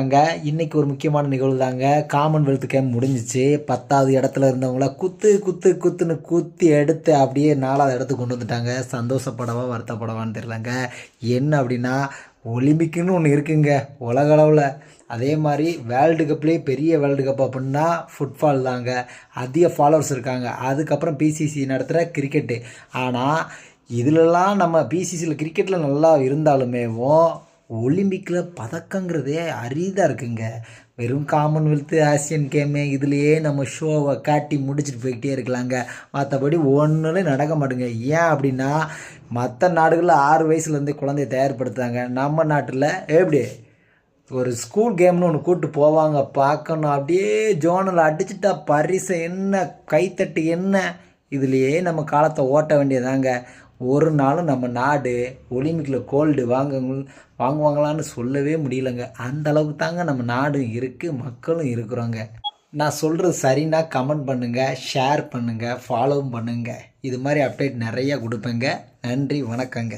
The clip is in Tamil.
அங்க இன்னைக்கு ஒரு முக்கியமான நிகழ்வு தாங்க. காமன்வெல்த் கேம் முடிஞ்சிச்சு. 10வது இடத்துல இருந்தவங்கள குத்து குத்து குத்துன்னு குத்தி எடுத்து அப்படியே 4வது இடத்துக்கு கொண்டு வந்துட்டாங்க. சந்தோஷப்படவா வருத்தப்படவான்னு தெரியலங்க. என்ன அப்படின்னா ஒலிம்பிக்குன்னு ஒன்று இருக்குங்க உலக அளவில். அதே மாதிரி வேர்ல்டு கப்லேயே பெரிய வேர்ல்டு கப் அப்படின்னா ஃபுட்பால் தாங்க. அதிக ஃபாலோவர்ஸ் இருக்காங்க. அதுக்கப்புறம் பிசிசி நடத்துகிற கிரிக்கெட்டு. ஆனால் இதிலெல்லாம் நம்ம பிசிசியில் கிரிக்கெட்டில் நல்லா இருந்தாலுமேவும் ஒலிம்பிக்கில் பதக்கங்கிறதே அரிதாக இருக்குங்க. வெறும் காமன்வெல்த்து ஆசியன் கேமு இதுலேயே நம்ம ஷோவை காட்டி முடிச்சுட்டு போய்கிட்டே இருக்கலாங்க. மற்றபடி ஒன்றும் நடக்க மாட்டேங்க. ஏன் அப்படின்னா மற்ற நாடுகளில் 6 வயசுலேருந்து குழந்தைய தயார்படுத்துகிறாங்க. நம்ம நாட்டில் எப்படி ஒரு ஸ்கூல் கேம்னு ஒன்று கூப்பிட்டு போவாங்க பார்க்கணும். அப்படியே ஜோனில் அடிச்சுட்டா பரிசை என்ன கைத்தட்டு என்ன இதுலேயே நம்ம காலத்தை ஓட்ட வேண்டியதாங்க. ஒரு நாளும் நம்ம நாடு ஒலிம்பிக்கில் கோல்டு வாங்குவாங்களான்னு சொல்லவே முடியலங்க. அந்த அளவுக்கு தாங்க நம்ம நாடும் இருக்குது, மக்களும் இருக்கிறோங்க. நான் சொல்கிறது சரின்னா கமெண்ட் பண்ணுங்கள், ஷேர் பண்ணுங்கள், ஃபாலோவும் பண்ணுங்கள். இது மாதிரி அப்டேட் நிறையா கொடுப்பேங்க. நன்றி, வணக்கங்க.